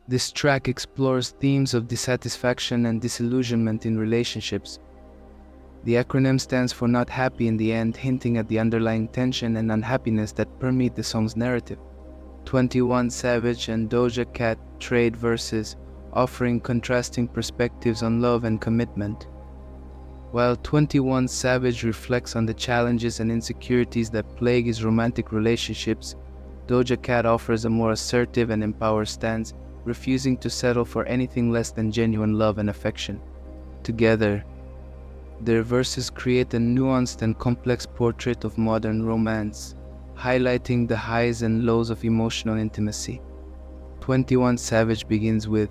This track explores themes of dissatisfaction and disillusionment in relationships. The acronym stands for Not Happy in the End, hinting at the underlying tension and unhappiness that permeate the song's narrative. 21 Savage and Doja Cat trade verses, offering contrasting perspectives on love and commitment. While 21 Savage reflects on the challenges and insecurities that plague his romantic relationships, Doja Cat offers a more assertive and empowered stance, refusing to settle for anything less than genuine love and affection. Together, their verses create a nuanced and complex portrait of modern romance, highlighting the highs and lows of emotional intimacy. 21 Savage begins with,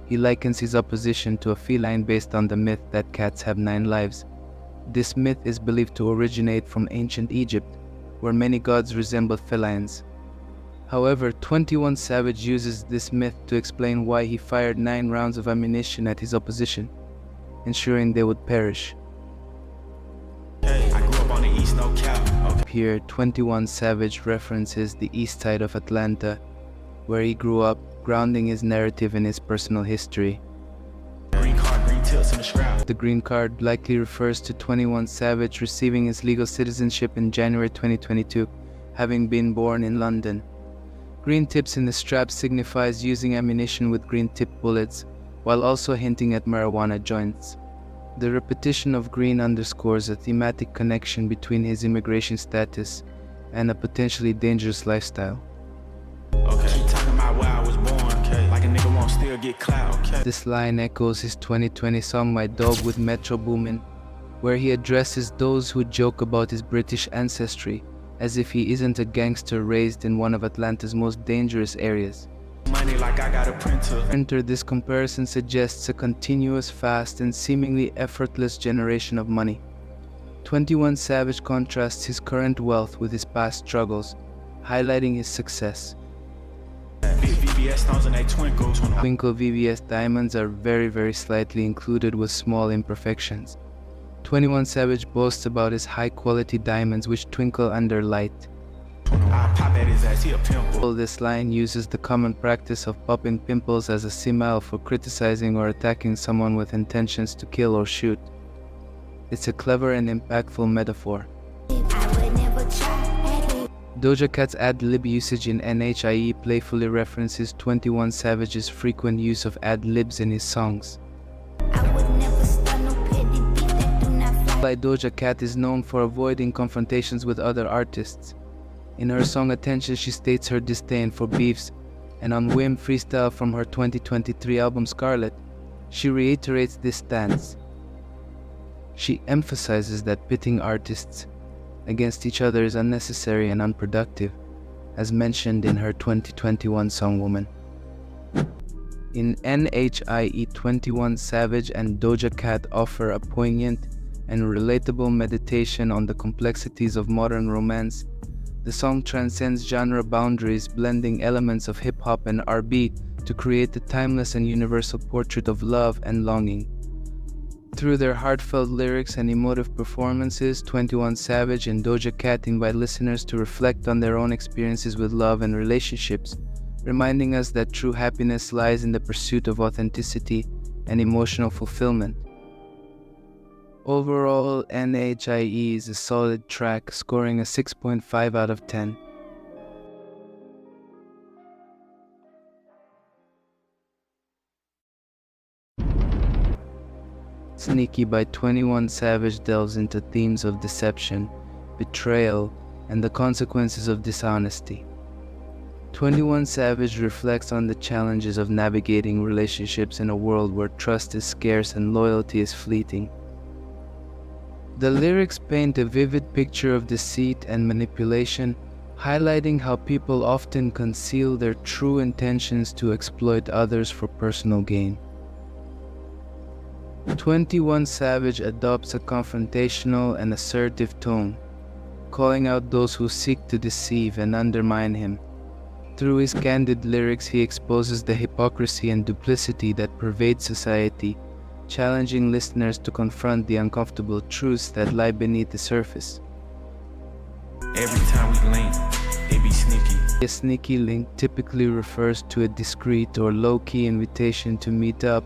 he likens his opposition to a feline based on the myth that cats have 9 lives. This myth is believed to originate from ancient Egypt, where many gods resembled felines. However, 21 Savage uses this myth to explain why he fired 9 rounds of ammunition at his opposition, ensuring they would perish. I grew up on the East, no cap. Here, 21 Savage references the east side of Atlanta, where he grew up, grounding his narrative in his personal history. Green card, green tips in the scrap. The green card likely refers to 21 Savage receiving his legal citizenship in January 2022, having been born in London. Green tips in the strap signifies using ammunition with green-tipped bullets, while also hinting at marijuana joints. The repetition of green underscores a thematic connection between his immigration status and a potentially dangerous lifestyle. Okay. Keep talking about where I was born, okay. Like a nigga won't still get clout, okay. This line echoes his 2020 song My Dog with Metro Boomin, where he addresses those who joke about his British ancestry, as if he isn't a gangster raised in one of Atlanta's most dangerous areas. Money like I got a printer. This comparison suggests a continuous, fast, and seemingly effortless generation of money. 21 Savage contrasts his current wealth with his past struggles, highlighting his success. Big VVS stones and they twinkle. Twinkle VVS diamonds are very slightly included with small imperfections. 21 Savage boasts about his high-quality diamonds which twinkle under light. I pop at his ass, he a pimple. This line uses the common practice of popping pimples as a simile for criticizing or attacking someone with intentions to kill or shoot. It's a clever and impactful metaphor. Doja Cat's ad-lib usage in NHIE playfully references 21 Savage's frequent use of ad-libs in his songs. Doja Cat is known for avoiding confrontations with other artists. In her song Attention, she states her disdain for beefs, and on Whim Freestyle from her 2023 album Scarlet, she reiterates this stance. She emphasizes that pitting artists against each other is unnecessary and unproductive, as mentioned in her 2021 song Woman. In NHIE, 21 Savage and Doja Cat offer a poignant and relatable meditation on the complexities of modern romance. The song transcends genre boundaries, blending elements of hip-hop and R&B to create a timeless and universal portrait of love and longing. Through their heartfelt lyrics and emotive performances, 21 Savage and Doja Cat invite listeners to reflect on their own experiences with love and relationships, reminding us that true happiness lies in the pursuit of authenticity and emotional fulfillment. Overall, NHIE is a solid track, scoring a 6.5 out of 10. Sneaky by 21 Savage delves into themes of deception, betrayal, and the consequences of dishonesty. 21 Savage reflects on the challenges of navigating relationships in a world where trust is scarce and loyalty is fleeting. The lyrics paint a vivid picture of deceit and manipulation, highlighting how people often conceal their true intentions to exploit others for personal gain. 21 Savage adopts a confrontational and assertive tone, calling out those who seek to deceive and undermine him. Through his candid lyrics, he exposes the hypocrisy and duplicity that pervade society, challenging listeners to confront the uncomfortable truths that lie beneath the surface. Every time we link, it be sneaky. A sneaky link typically refers to a discreet or low-key invitation to meet up,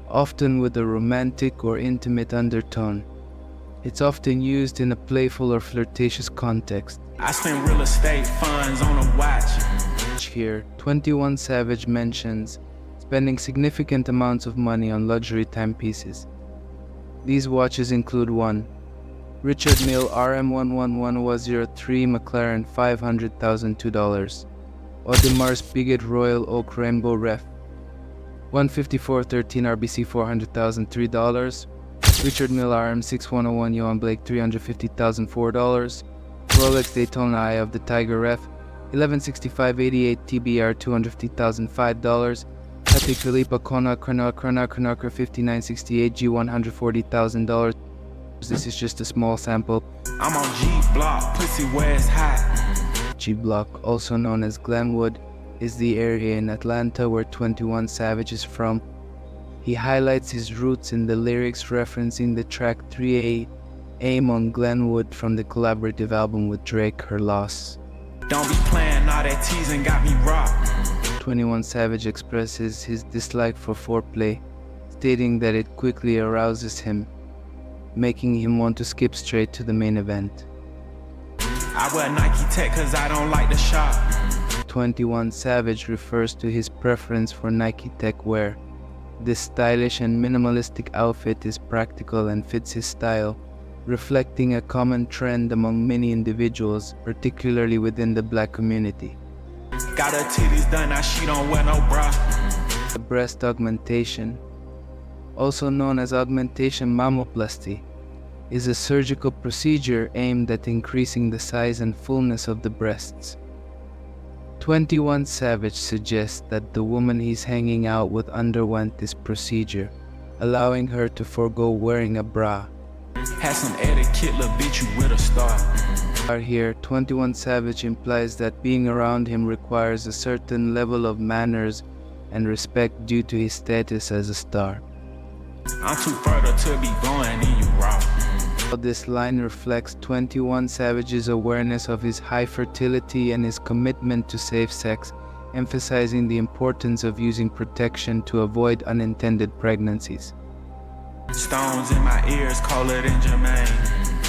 often with a romantic or intimate undertone. It's often used in a playful or flirtatious context. I spend real estate funds on a watch. Here, 21 Savage mentions spending significant amounts of money on luxury timepieces. These watches include 1. Richard Mille RM111003 McLaren $500,002. Audemar's Bigot Royal Oak Rainbow Ref 15413 RBC $400,003. Richard Mille RM6101 Johan Blake $350,004. Rolex Daytona Eye of the Tiger Ref 116588 TBR $250,005. Patek Philippe Chronocker 5968 G $140,000. This is just a small sample. I'm on G Block, pussy where it's hot. G Block, also known as Glenwood, is the area in Atlanta where 21 Savage is from. He highlights his roots in the lyrics referencing the track 3A, Aim on Glenwood from the collaborative album with Drake, Her Loss. Don't be playing, all that teasing got me rocked. 21 Savage expresses his dislike for foreplay, stating that it quickly arouses him, making him want to skip straight to the main event. I wear Nike Tech cause I don't like the shop. 21 Savage refers to his preference for Nike Tech wear. This stylish and minimalistic outfit is practical and fits his style, reflecting a common trend among many individuals, particularly within the black community. Got her titties done, now she don't wear no bra. The breast augmentation, also known as augmentation mammoplasty, is a surgical procedure aimed at increasing the size and fullness of the breasts. 21 Savage suggests that the woman he's hanging out with underwent this procedure, allowing her to forego wearing a bra. Had some etiquette, little bitch, you with a star. Here, 21 Savage implies that being around him requires a certain level of manners and respect due to his status as a star. I'm too further to be going in you raw. This line reflects 21 Savage's awareness of his high fertility and his commitment to safe sex, emphasizing the importance of using protection to avoid unintended pregnancies. Stones in my ears, colder than Jermaine.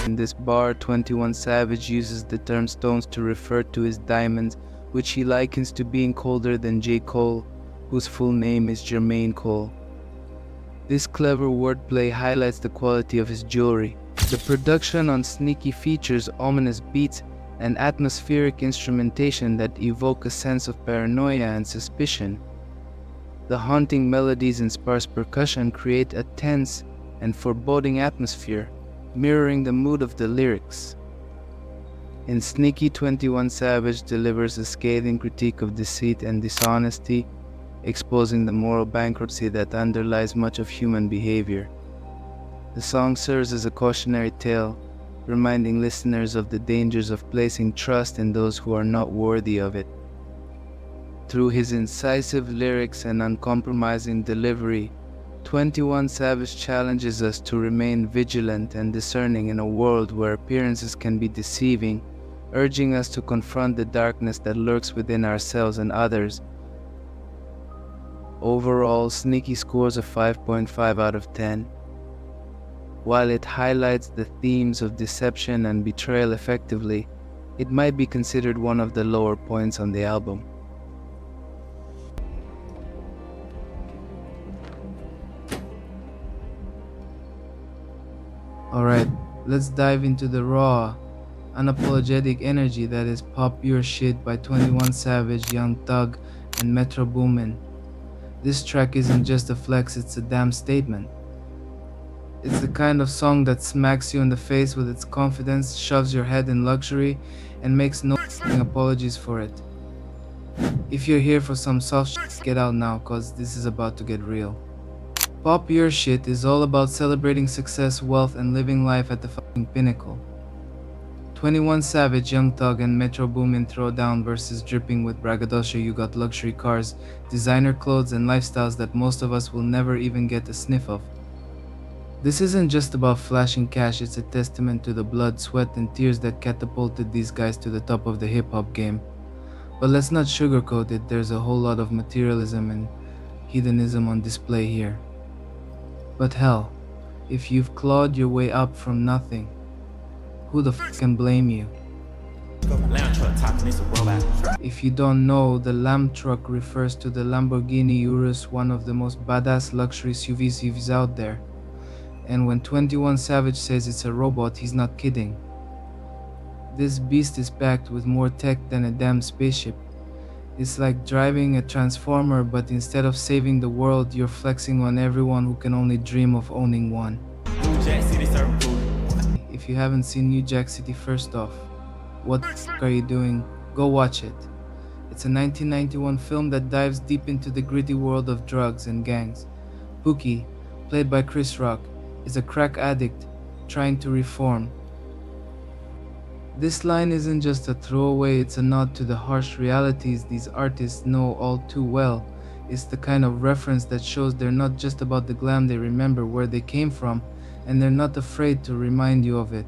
In this bar, 21 Savage uses the term stones to refer to his diamonds, which he likens to being colder than J. Cole, whose full name is Jermaine Cole. This clever wordplay highlights the quality of his jewelry. The production on Sneaky features ominous beats and atmospheric instrumentation that evoke a sense of paranoia and suspicion. The haunting melodies and sparse percussion create a tense and foreboding atmosphere, mirroring the mood of the lyrics. In Sneaky, 21 Savage delivers a scathing critique of deceit and dishonesty, exposing the moral bankruptcy that underlies much of human behavior. The song serves as a cautionary tale, reminding listeners of the dangers of placing trust in those who are not worthy of it. Through his incisive lyrics and uncompromising delivery, 21 Savage challenges us to remain vigilant and discerning in a world where appearances can be deceiving, urging us to confront the darkness that lurks within ourselves and others. Overall, Sneaky scores a 5.5 out of 10. While it highlights the themes of deception and betrayal effectively, it might be considered one of the lower points on the album. Alright, let's dive into the raw, unapologetic energy that is Pop Your Shit by 21 Savage, Young Thug, and Metro Boomin. This track isn't just a flex, it's a damn statement. It's the kind of song that smacks you in the face with its confidence, shoves your head in luxury, and makes no apologies for it. If you're here for some soft shit, get out now, cause this is about to get real. Pop Your Shit is all about celebrating success, wealth, and living life at the fucking pinnacle. 21 Savage, Young Thug, and Metro Boomin throw down verses dripping with braggadocio. You got luxury cars, designer clothes, and lifestyles that most of us will never even get a sniff of. This isn't just about flashing cash, it's a testament to the blood, sweat, and tears that catapulted these guys to the top of the hip-hop game. But let's not sugarcoat it, there's a whole lot of materialism and hedonism on display here. But hell, if you've clawed your way up from nothing, who the f can blame you? Lamb truck talking, it's a robot. If you don't know, the lamb truck refers to the Lamborghini Urus, one of the most badass luxury SUVs out there. And when 21 Savage says it's a robot, he's not kidding. This beast is packed with more tech than a damn spaceship. It's like driving a transformer, but instead of saving the world, you're flexing on everyone who can only dream of owning one. Jack City serving food. If you haven't seen New Jack City, first off, what the f are you doing? Go watch it. It's a 1991 film that dives deep into the gritty world of drugs and gangs. Pookie, played by Chris Rock, is a crack addict trying to reform. This line isn't just a throwaway, it's a nod to the harsh realities these artists know all too well. It's the kind of reference that shows they're not just about the glam, they remember where they came from, and they're not afraid to remind you of it.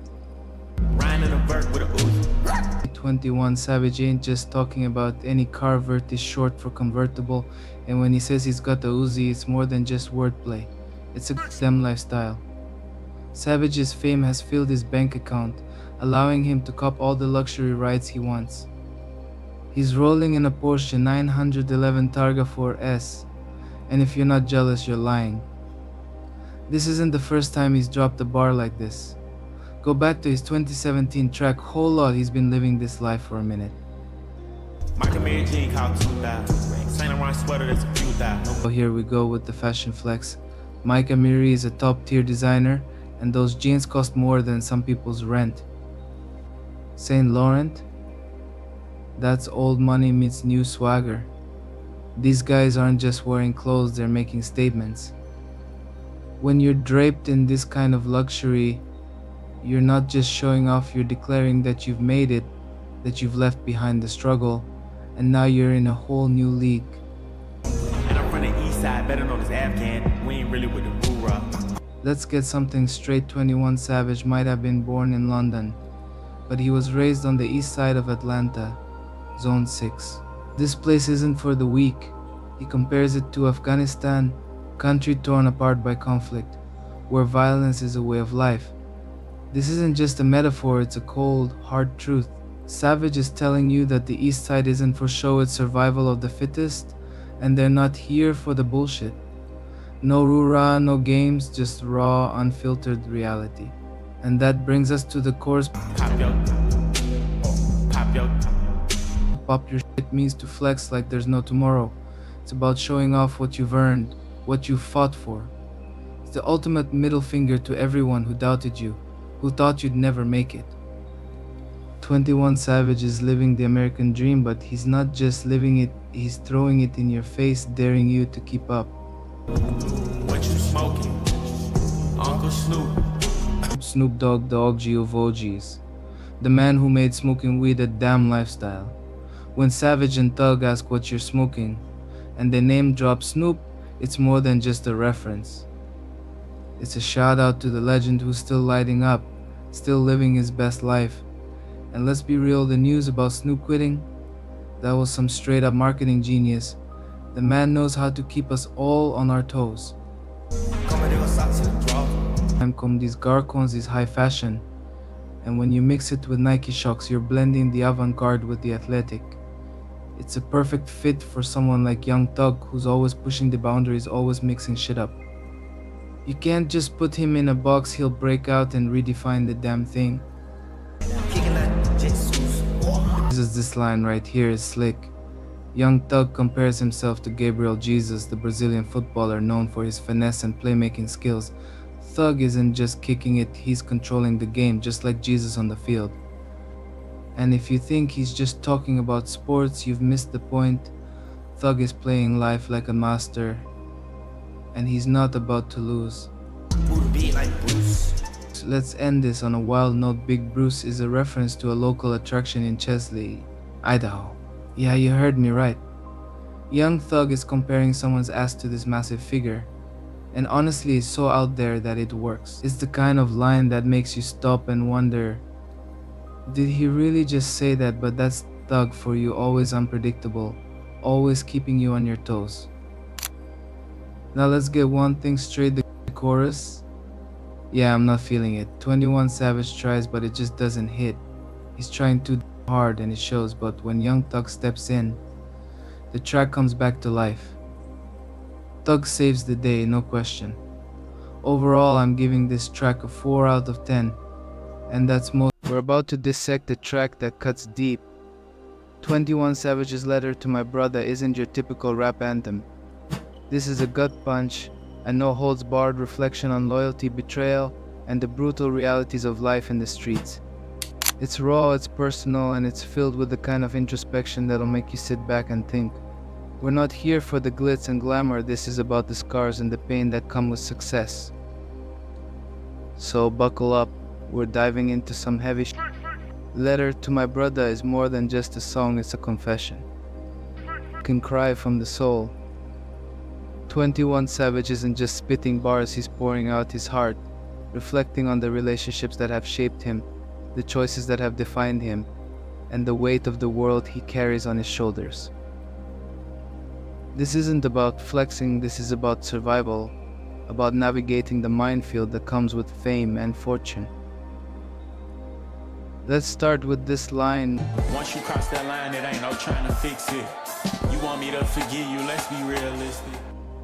Riding in a vert with a Uzi. 21 Savage ain't just talking about any car. Vert is short for convertible, and when he says he's got a Uzi, it's more than just wordplay. It's a goddamn lifestyle. Savage's fame has filled his bank account, allowing him to cop all the luxury rides he wants. He's rolling in a Porsche 911 Targa 4S, and if you're not jealous, you're lying. This isn't the first time he's dropped a bar like this. Go back to his 2017 track, Whole Lot. He's been living this life for a minute. Michael Mary jean called 2,000. Saint Laurent sweater that's a few thousand. So here we go with the fashion flex. Mike Amiri is a top tier designer, and those jeans cost more than some people's rent. Saint Laurent? That's old money meets new swagger. These guys aren't just wearing clothes, they're making statements. When you're draped in this kind of luxury, you're not just showing off, you're declaring that you've made it, that you've left behind the struggle, and now you're in a whole new league. And I'm from the east side, better known as Afghan. We ain't really with the hoorah. Let's get something straight. 21 Savage might have been born in London, but he was raised on the east side of Atlanta, Zone 6. This place isn't for the weak. He compares it to Afghanistan, country torn apart by conflict, where violence is a way of life. This isn't just a metaphor, it's a cold, hard truth. Savage is telling you that the east side isn't for show, it's survival of the fittest, and they're not here for the bullshit. No rura, no games, just raw, unfiltered reality. And that brings us to the chorus. Pop yo. Pop your shit means to flex like there's no tomorrow. It's about showing off what you've earned, what you fought for. It's the ultimate middle finger to everyone who doubted you, who thought you'd never make it. 21 Savage is living the American dream, but he's not just living it, he's throwing it in your face, daring you to keep up. What you smoking? Uncle Snoop. Snoop Dogg, the OG of OGs. The man who made smoking weed a damn lifestyle. When Savage and Thug ask what you're smoking, and they name drop Snoop, it's more than just a reference. It's a shout out to the legend who's still lighting up, still living his best life. And let's be real, the news about Snoop quitting, that was some straight up marketing genius. The man knows how to keep us all on our toes. These Garcons is high fashion, and when you mix it with Nike Shox, you're blending the avant-garde with the athletic. It's a perfect fit for someone like Young Thug, who's always pushing the boundaries, always mixing shit up. You can't just put him in a box, he'll break out and redefine the damn thing. This line right here is slick. Young Thug compares himself to Gabriel Jesus, the Brazilian footballer known for his finesse and playmaking skills. Thug isn't just kicking it, he's controlling the game, just like Jesus on the field. And if you think he's just talking about sports, you've missed the point. Thug is playing life like a master, and he's not about to lose. Let's end this on a wild note. Big Bruce is a reference to a local attraction in Chesley, Idaho. Yeah, you heard me right. Young Thug is comparing someone's ass to this massive figure, and honestly it's so out there that it works. It's the kind of line that makes you stop and wonder, did he really just say that? But that's thug for you, always unpredictable, always keeping you on your toes. Now let's get one thing straight, the chorus. Yeah, I'm not feeling it. 21 Savage tries, but it just doesn't hit. He's trying too hard and it shows, but when Young Thug steps in, the track comes back to life. Thug saves the day, no question. Overall, I'm giving this track a 4 out of 10, and that's most. We're about to dissect a track that cuts deep. 21 Savage's Letter to My Brudda isn't your typical rap anthem. This is a gut punch, a no-holds-barred reflection on loyalty, betrayal, and the brutal realities of life in the streets. It's raw, it's personal, and it's filled with the kind of introspection that'll make you sit back and think. We're not here for the glitz and glamour, this is about the scars and the pain that come with success. So buckle up, we're diving into some heavy shit. Letter to My Brudda is more than just a song, it's a confession. You can cry from the soul. 21 Savage isn't just spitting bars, he's pouring out his heart, reflecting on the relationships that have shaped him, the choices that have defined him, and the weight of the world he carries on his shoulders. This isn't about flexing, this is about survival, about navigating the minefield that comes with fame and fortune. Let's start with this line. Once you cross that line, it ain't no trying to fix it. You want me to forgive you, let's be realistic.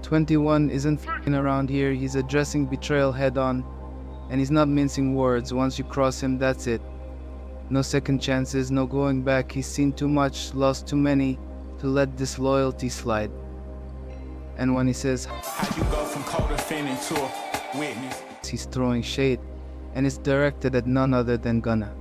21 isn't f***ing around here, he's addressing betrayal head on, and he's not mincing words. Once you cross him, that's it. No second chances, no going back. He's seen too much, lost too many, to let disloyalty slide. And when he says, how you go from co-defendant to a witness, he's throwing shade, and it's directed at none other than Gunna.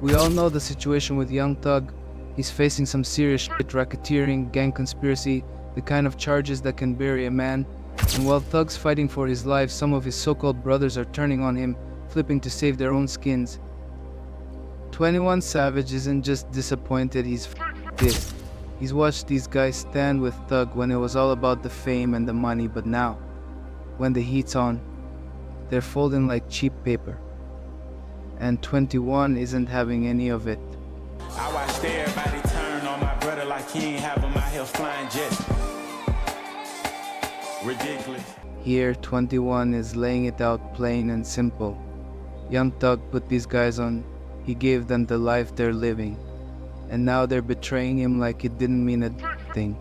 We all know the situation with Young Thug. He's facing some serious shit, racketeering, gang conspiracy, the kind of charges that can bury a man. And while Thug's fighting for his life, some of his so-called brothers are turning on him, flipping to save their own skins. 21 Savage isn't just disappointed, he's pissed. He's watched these guys stand with Thug when it was all about the fame and the money, but now, when the heat's on, they're folding like cheap paper. And 21 isn't having any of it. I watched everybody turn on my brother like he ain't have him out here flying jets. Ridiculous. Here, 21 is laying it out plain and simple. Young Thug put these guys on, he gave them the life they're living. And now they're betraying him like it didn't mean a thing.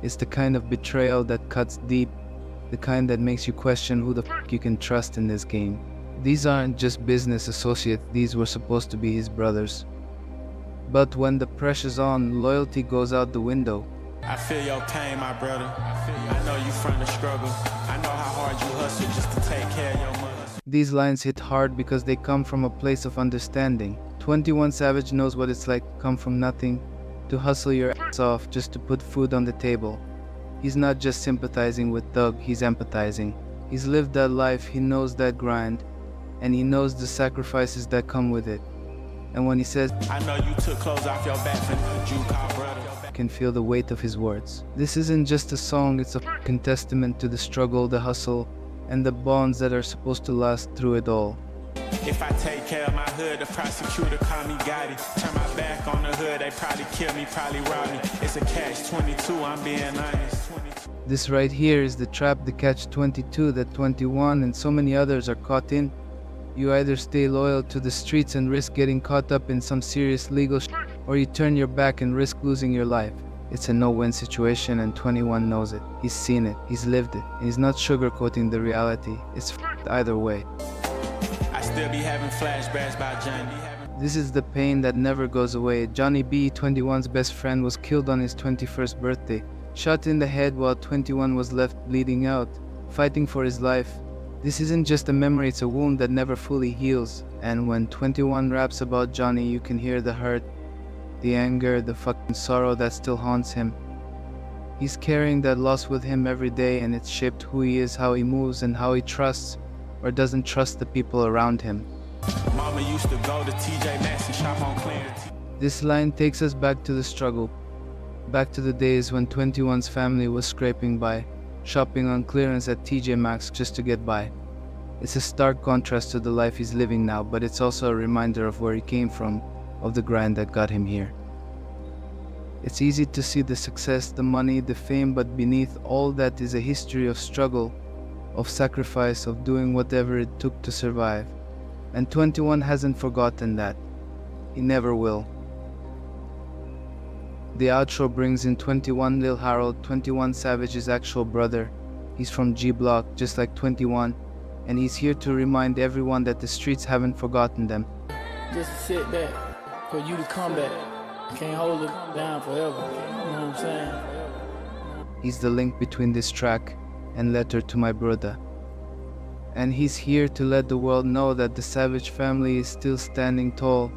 It's the kind of betrayal that cuts deep, the kind that makes you question who the f you can trust in this game. These aren't just business associates, these were supposed to be his brothers. But when the pressure's on, loyalty goes out the window. I feel your pain, my brother. I know you from the struggle. I know how hard you hustle just to take care of your mother. These lines hit hard because they come from a place of understanding. 21 Savage knows what it's like to come from nothing, to hustle your ass off just to put food on the table. He's not just sympathizing with Thug, he's empathizing. He's lived that life, he knows that grind, and he knows the sacrifices that come with it. And when he says, I know you took clothes off your back for you call brother, I can feel the weight of his words. This isn't just a song, it's a fucking testament to the struggle, the hustle, and the bonds that are supposed to last through it all. If I take care of my hood, the prosecutor call me Gotti. Turn my back on the hood, they probably kill me, probably rob me. It's a catch-22, I'm being honest. 22. This right here is the trap, the catch-22 that 21 and so many others are caught in. You either stay loyal to the streets and risk getting caught up in some serious legal shit, or you turn your back and risk losing your life. It's a no-win situation and 21 knows it. He's seen it, he's lived it, and he's not sugarcoating the reality. It's f***ed either way. I still be having flashbacks about Johnny. This is the pain that never goes away. Johnny B, 21's best friend, was killed on his 21st birthday, shot in the head while 21 was left bleeding out, fighting for his life. This isn't just a memory, it's a wound that never fully heals. And when 21 raps about Johnny, you can hear the hurt, the anger, the fucking sorrow that still haunts him. He's carrying that loss with him every day, and it's shaped who he is, how he moves, and how he trusts or doesn't trust the people around him. Mama used to go to TJ Maxx and shop on clearance. This line takes us back to the struggle, back to the days when 21's family was scraping by, shopping on clearance at TJ Maxx just to get by. It's a stark contrast to the life he's living now, but it's also a reminder of where he came from, of the grind that got him here. It's easy to see the success, the money, the fame, but beneath all that is a history of struggle, of sacrifice, of doing whatever it took to survive. And 21 hasn't forgotten that. He never will. The outro brings in 21 Lil Harold, 21 Savage's actual brother. He's from G Block, just like 21, and he's here to remind everyone that the streets haven't forgotten them. Just sit back for you to come back. Can't hold it down forever. You know what I'm saying? He's the link between this track and Letter to My Brudda. And he's here to let the world know that the Savage family is still standing tall,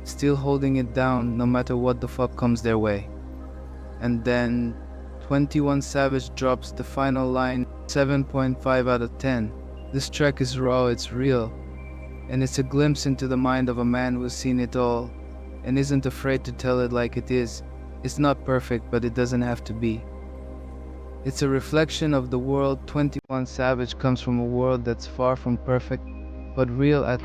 still holding it down no matter what the fuck comes their way. And then 21 Savage drops the final line, 7.5 out of 10. This track is raw, it's real, and it's a glimpse into the mind of a man who's seen it all and isn't afraid to tell it like it is. It's not perfect, but it doesn't have to be. It's a reflection of the world. 21 Savage comes from a world that's far from perfect, but real at